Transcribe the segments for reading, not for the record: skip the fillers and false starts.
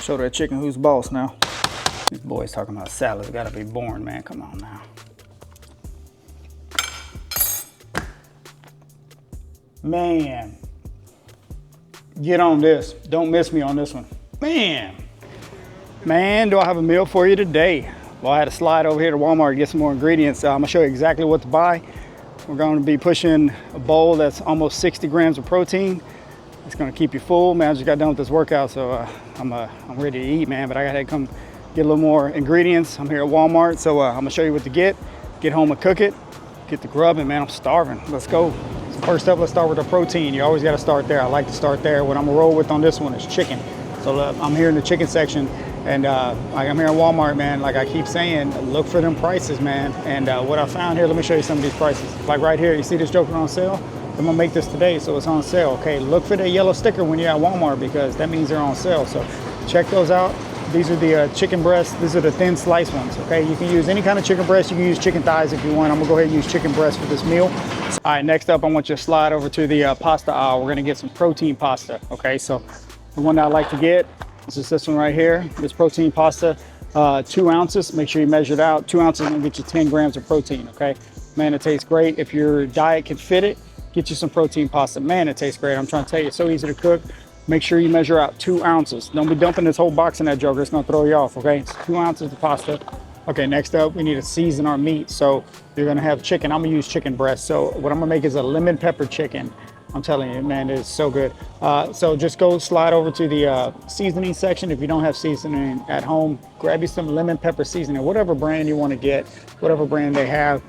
Show that chicken who's boss now. These boys talking about salads, gotta be boring, man. Come on now. Man, get on this. Don't miss me on this one. Man, do I have a meal for you today. Well, I had to slide over here to Walmart to get some more ingredients. I'm gonna show you exactly what to buy. We're gonna be pushing a bowl that's almost 60 grams of protein. It's gonna keep you full. Man, I just got done with this workout, so I'm ready to eat, man, but I gotta come get a little more ingredients. I'm here at Walmart, so I'm gonna show you what to get home and cook it, get the grub, and man, I'm starving. Let's go. So first up, let's start with the protein. You always gotta start there. I like to start there. What I'm gonna roll with on this one is chicken. So I'm here in the chicken section, and like I'm here at Walmart, man. Like I keep saying, look for them prices, man. And what I found here, let me show you some of these prices. Like right here, you see this joker on sale? I'm gonna make this today, so it's on sale. Okay, look for the yellow sticker when you're at Walmart because that means they're on sale. So check those out. These are the chicken breasts. These are the thin slice ones, okay? You can use any kind of chicken breast. You can use chicken thighs if you want. I'm gonna go ahead and use chicken breast for this meal. All right, next up, I want you to slide over to the pasta aisle. We're gonna get some protein pasta, okay? So the one that I like to get is this one right here. This protein pasta, 2 ounces. Make sure you measure it out. 2 ounces is gonna get you 10 grams of protein, okay? Man, it tastes great. If your diet can fit it, get you some protein pasta. Man, it tastes great. I'm trying to tell you, it's so easy to cook. Make sure you measure out 2 ounces. Don't be dumping this whole box in that joker. It's gonna throw you off, okay? It's 2 ounces of pasta. Okay, next up, we need to season our meat. So you're gonna have chicken. I'm gonna use chicken breast. So what I'm gonna make is a lemon pepper chicken. I'm telling you, man, it's so good. So just go slide over to the seasoning section. If you don't have seasoning at home, grab you some lemon pepper seasoning, whatever brand you wanna get, whatever brand they have.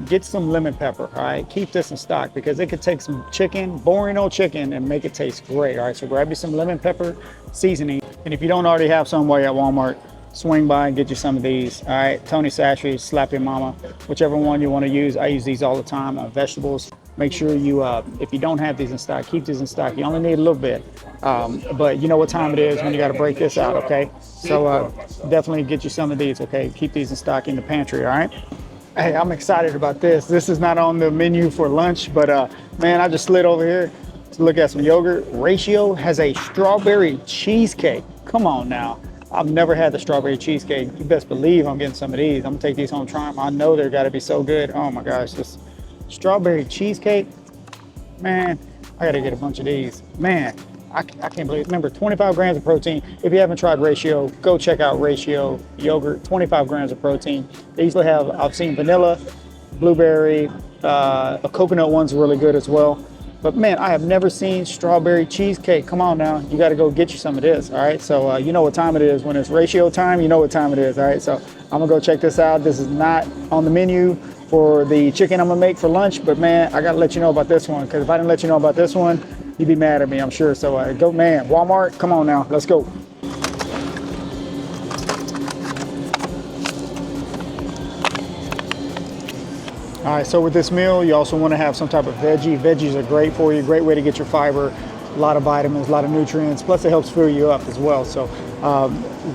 Get some lemon pepper, all right? Keep this in stock because it could take some chicken, boring old chicken, and make it taste great, all right? So grab you some lemon pepper seasoning. And if you don't already have some while you're at Walmart, swing by and get you some of these, all right? Tony Sashry, Slap Your Mama, whichever one you wanna use. I use these all the time on vegetables. Make sure you, if you don't have these in stock, keep these in stock. You only need a little bit, but you know what time it is when you gotta break this out, okay? So definitely get you some of these, okay? Keep these in stock in the pantry, all right? Hey, I'm excited about this. This is not on the menu for lunch, but man, I just slid over here to look at some yogurt. Ratio has a strawberry cheesecake. Come on now. I've never had the strawberry cheesecake. You best believe I'm getting some of these. I'm gonna take these home, try them. I know they're gotta be so good. Oh my gosh, this strawberry cheesecake. Man, I gotta get a bunch of these. Man, I can't believe it. Remember, 25 grams of protein. If you haven't tried Ratio, go check out Ratio yogurt, 25 grams of protein. They usually have, I've seen vanilla, blueberry, a coconut one's really good as well. But man, I have never seen strawberry cheesecake. Come on now, you gotta go get you some of this, all right? So you know what time it is. When it's Ratio time, you know what time it is, all right? So I'm gonna go check this out. This is not on the menu for the chicken I'm gonna make for lunch, but man, I gotta let you know about this one, because if I didn't let you know about this one, you'd be mad at me, I'm sure. So go, man, Walmart, come on now, let's go. All right, so with this meal, you also want to have some type of veggie. Veggies are great for you, great way to get your fiber, a lot of vitamins, a lot of nutrients, plus it helps fill you up as well. So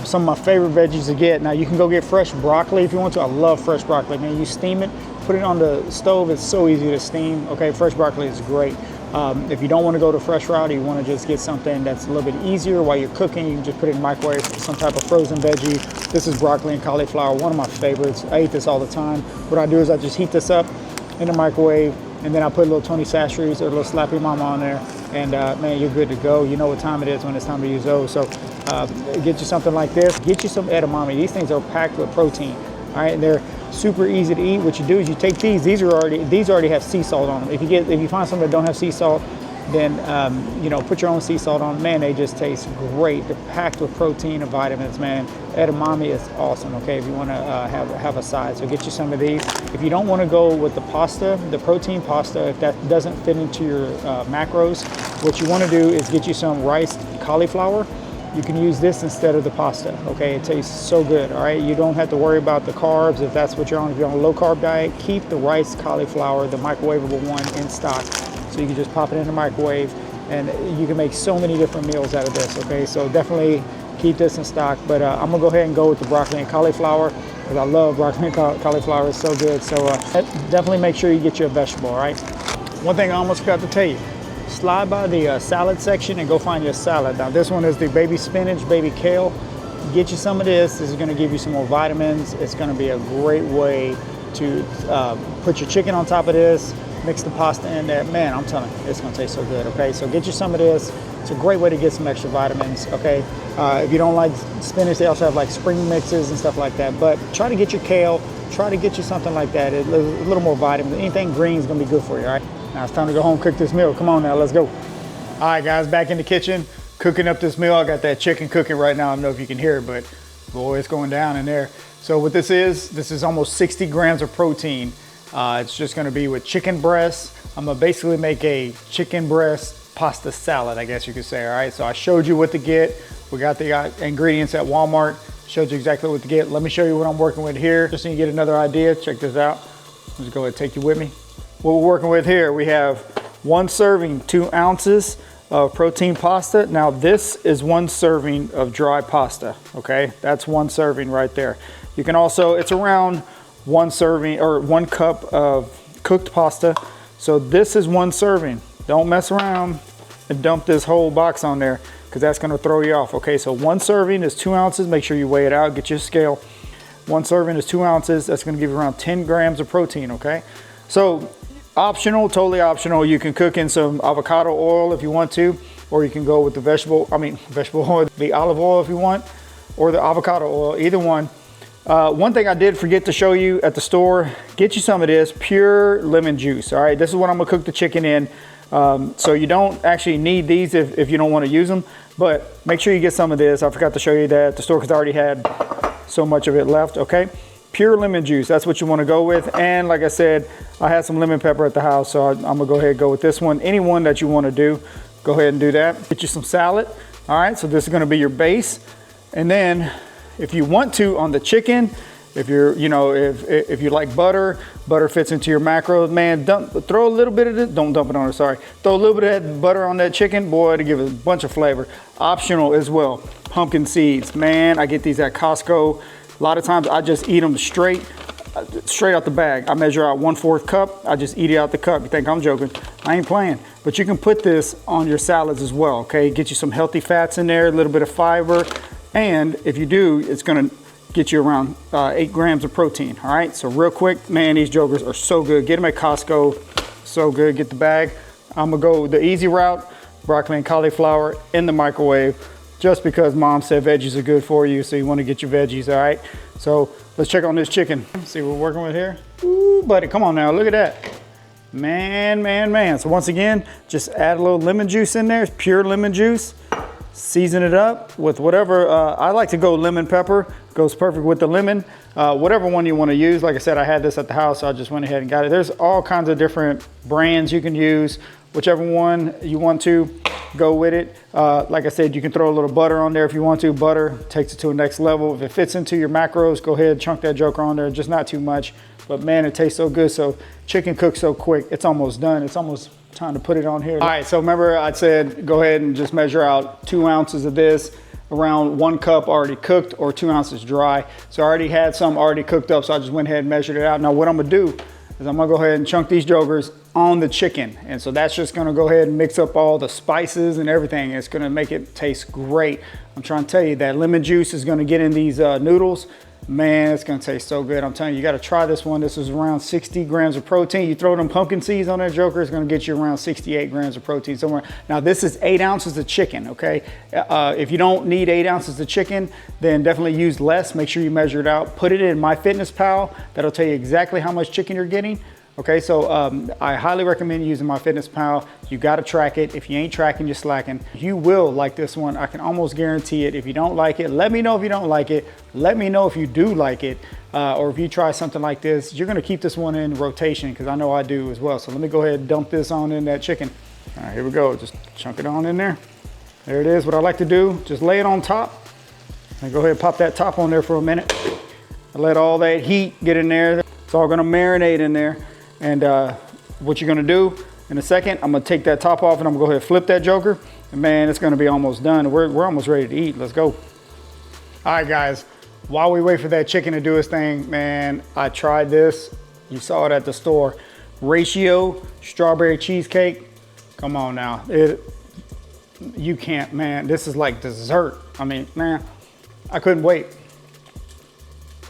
some of my favorite veggies to get. Now you can go get fresh broccoli if you want to. I love fresh broccoli, man. You steam it, put it on the stove, it's so easy to steam. Okay, fresh broccoli is great. If you don't want to go the fresh route, you want to just get something that's a little bit easier while you're cooking. You can just put it in the microwave, some type of frozen veggie. This is broccoli and cauliflower, one of my favorites. I eat this all the time. What I do is I just heat this up in the microwave, and then I put a little Tony Sashry's or a little Slap Your Mama on there, and man, you're good to go. You know what time it is when it's time to use those. So get you something like this. Get you some edamame. These things are packed with protein. All right, and they're super easy to eat. What you do is you take these. These already have sea salt on them. If you find some that don't have sea salt, then you know, put your own sea salt on. Man, they just taste great. They're packed with protein and vitamins, man. Edamame is awesome. Okay, if you want to have a side, so get you some of these. If you don't want to go with the pasta, the protein pasta, if that doesn't fit into your macros, what you want to do is get you some riced cauliflower. You can use this instead of the pasta, okay? It tastes so good, all right? You don't have to worry about the carbs if that's what you're on. If you're on a low carb diet, keep the rice cauliflower, the microwavable one, in stock. So you can just pop it in the microwave and you can make so many different meals out of this, okay? So definitely keep this in stock, but I'm gonna go ahead and go with the broccoli and cauliflower because I love broccoli and cauliflower, it's so good. So definitely make sure you get you a vegetable, all right? One thing I almost forgot to tell you, slide by the salad section and go find your salad. Now this one is the baby spinach, baby kale. Get you some of this. This is gonna give you some more vitamins. It's gonna be a great way to put your chicken on top of this, mix the pasta in there. Man, I'm telling you, it's gonna taste so good, okay? So get you some of this. It's a great way to get some extra vitamins, okay? If you don't like spinach, they also have like spring mixes and stuff like that. But try to get your kale, try to get you something like that. A little more vitamins. Anything green is gonna be good for you, all right? Now it's time to go home, cook this meal. Come on now, let's go. All right, guys, back in the kitchen, cooking up this meal. I got that chicken cooking right now. I don't know if you can hear it, but boy, it's going down in there. So what this is almost 60 grams of protein. It's just gonna be with chicken breast. I'm gonna basically make a chicken breast pasta salad, I guess you could say, all right? So I showed you what to get. We got the ingredients at Walmart. Showed you exactly what to get. Let me show you what I'm working with here, just so you get another idea. Check this out. Let's go ahead and take you with me. What we're working with here, we have 1 serving, 2 ounces of protein pasta. Now this is 1 serving of dry pasta, okay? That's 1 serving right there. You can also, it's around 1 serving or 1 cup of cooked pasta. So this is 1 serving. Don't mess around and dump this whole box on there because that's gonna throw you off, okay? So 1 serving is 2 ounces. Make sure you weigh it out, get your scale. 1 serving is 2 ounces. That's gonna give you around 10 grams of protein, okay? So optional, totally optional. You can cook in some avocado oil if you want to, or you can go with the vegetable oil, the olive oil if you want, or the avocado oil, either one. One thing I did forget to show you at the store, get you some of this pure lemon juice, all right? This is what I'm gonna cook the chicken in. So you don't actually need these if you don't wanna use them, but make sure you get some of this. I forgot to show you that at the store because I already had so much of it left, okay? Pure lemon juice, that's what you wanna go with. And like I said, I had some lemon pepper at the house, so I'm gonna go ahead and go with this one. Any one that you wanna do, go ahead and do that. Get you some salad, all right? So this is gonna be your base. And then if you want to on the chicken, if you're, you know, if you like butter fits into your macros, man, throw a little bit of it, don't dump it on it, sorry. Throw a little bit of that butter on that chicken, boy, to give it a bunch of flavor. Optional as well, pumpkin seeds. Man, I get these at Costco. A lot of times I just eat them straight out the bag. I measure out 1/4 cup. I just eat it out the cup. You think I'm joking? I ain't playing. But you can put this on your salads as well, okay? Get you some healthy fats in there, a little bit of fiber. And if you do, it's gonna get you around 8 grams of protein, all right? So real quick, man, these jokers are so good. Get them at Costco, so good. Get the bag. I'm gonna go the easy route, broccoli and cauliflower in the microwave, just because mom said veggies are good for you, so you wanna get your veggies, all right? So let's check on this chicken. See what we're working with here. Ooh, buddy, come on now, look at that. Man, man, man. So once again, just add a little lemon juice in there, it's pure lemon juice. Season it up with whatever, I like to go lemon pepper, goes perfect with the lemon. Whatever one you wanna use. Like I said, I had this at the house, so I just went ahead and got it. There's all kinds of different brands you can use. Whichever one you want to, go with it. Like I said, you can throw a little butter on there if you want to. Butter takes it to a next level. If it fits into your macros, go ahead and chunk that joker on there, just not too much. But man, it tastes so good. So chicken cooks so quick, it's almost done. It's almost time to put it on here. All right, so remember I said, go ahead and just measure out 2 ounces of this, around 1 cup already cooked or 2 ounces dry. So I already had some already cooked up, so I just went ahead and measured it out. Now what I'm gonna do is I'm gonna go ahead and chunk these jokers on the chicken. And so that's just gonna go ahead and mix up all the spices and everything. It's gonna make it taste great. I'm trying to tell you that lemon juice is gonna get in these noodles. Man, it's gonna taste so good. I'm telling you, you gotta try this one. This is around 60 grams of protein. You throw them pumpkin seeds on that joker, it's gonna get you around 68 grams of protein somewhere. Now this is 8 ounces of chicken, okay? If you don't need 8 ounces of chicken, then definitely use less. Make sure you measure it out. Put it in MyFitnessPal. That'll tell you exactly how much chicken you're getting. Okay, so I highly recommend using MyFitnessPal. You gotta track it. If you ain't tracking, you're slacking. You will like this one. I can almost guarantee it. If you don't like it, let me know if you don't like it. Let me know if you do like it. Or if you try something like this, you're gonna keep this one in rotation because I know I do as well. So let me go ahead and dump this on in that chicken. All right, here we go. Just chunk it on in there. There it is. What I like to do, just lay it on top. And go ahead and pop that top on there for a minute. Let all that heat get in there. It's all gonna marinate in there. And what you're gonna do in a second, I'm gonna take that top off and I'm gonna go ahead and flip that joker. And man, it's gonna be almost done. We're almost ready to eat. Let's go. All right, guys, while we wait for that chicken to do its thing, man, I tried this. You saw it at the store. Ratio strawberry cheesecake. Come on now. You can't, man. This is like dessert. I mean, man, I couldn't wait.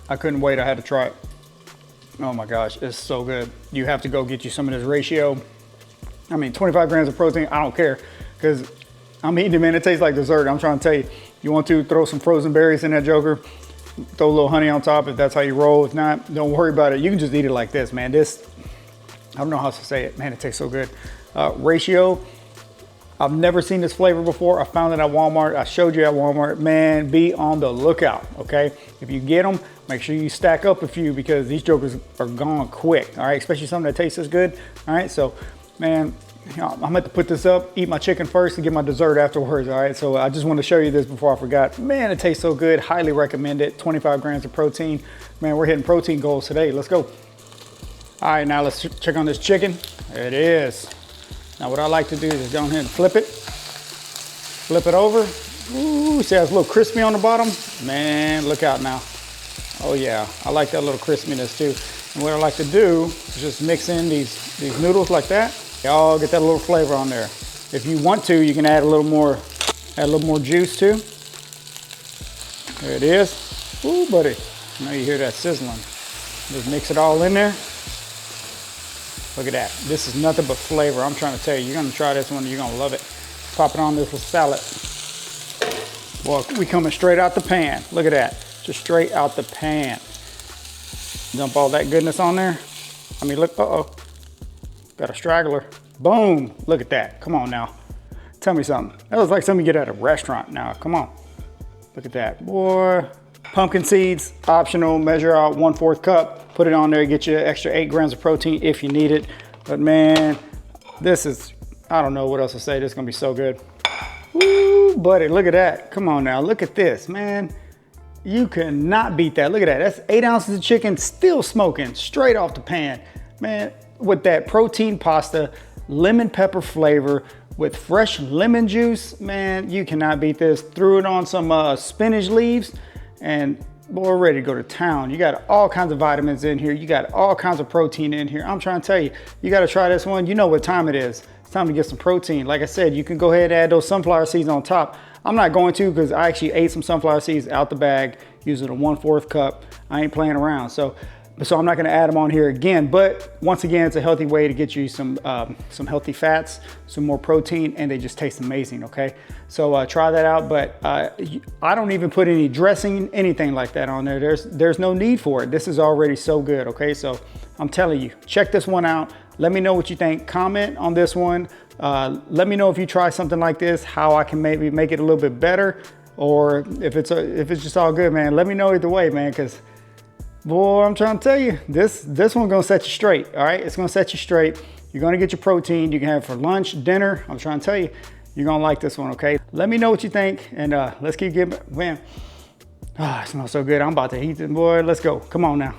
I couldn't wait. I had to try it. Oh my gosh, it's so good. You have to go get you some of this ratio. I mean, 25 grams of protein, I don't care, because I'm eating it, man. It tastes like dessert. I'm trying to tell you, you want to throw some frozen berries in that joker, throw a little honey on top if that's how you roll. If not, don't worry about it. You can just eat it like this, man. This, I don't know how to say it. Man, it tastes so good. Ratio, I've never seen this flavor before. I found it at Walmart. I showed you at Walmart. Man, be on the lookout, okay? If you get them, make sure you stack up a few, because these jokers are gone quick, all right? Especially something that tastes this good, all right? So, man, you know, I'm gonna put this up, eat my chicken first, and get my dessert afterwards, all right? So I just want to show you this before I forgot. Man, it tastes so good. Highly recommend it. 25 grams of protein. Man, we're hitting protein goals today. Let's go. All right, now let's check on this chicken. There it is. Now what I like to do is go ahead and flip it over. Ooh, see how it's a little crispy on the bottom? Man, look out now. Oh yeah, I like that little crispiness too. And what I like to do is just mix in these noodles like that. Y'all get that little flavor on there. If you want to, you can add a little more juice too. There it is. Ooh, buddy. Now you hear that sizzling. Just mix it all in there. Look at that. This is nothing but flavor. I'm trying to tell you, you're gonna try this one, you're gonna love it. Pop it on this with salad. Well, we coming straight out the pan. Look at that. Just straight out the pan. Dump all that goodness on there. I mean, look, uh-oh. Got a straggler. Boom. Look at that. Come on now. Tell me something. That looks like something you get at a restaurant now. Come on. Look at that. Boy. Pumpkin seeds, optional. Measure out 1/4 cup. Put it on there. Get you an extra 8 grams of protein if you need it. But man, this is, I don't know what else to say. This is going to be so good. Woo, buddy. Look at that. Come on now. Look at this, man. You cannot beat that. Look at that. That's 8 ounces of chicken still smoking straight off the pan. Man, with that protein pasta, lemon pepper flavor with fresh lemon juice, man, you cannot beat this. Threw it on some spinach leaves and boy, we're ready to go to town. You got all kinds of vitamins in here. You got all kinds of protein in here. I'm trying to tell you, you got to try this one. You know what time it is. It's time to get some protein. Like I said, you can go ahead and add those sunflower seeds on top. I'm not going to, because I actually ate some sunflower seeds out the bag using a 1/4 cup. I ain't playing around. So I'm not gonna add them on here again, but once again, it's a healthy way to get you some healthy fats, some more protein, and they just taste amazing, okay? So try that out, but I don't even put any dressing, anything like that on there. There's no need for it. This is already so good, okay? So I'm telling you, check this one out. Let me know what you think. Comment on this one. Let me know if you try something like this, how I can maybe make it a little bit better, or if it's just all good, man. Let me know either way, man, because boy, I'm trying to tell you, this one's gonna set you straight, all right? It's gonna set you straight. You're gonna get your protein. You can have it for lunch, dinner. I'm trying to tell you, you're gonna like this one, okay? Let me know what you think, and let's keep getting, man. Ah, it smells so good. I'm about to eat it, boy. Let's go. Come on now.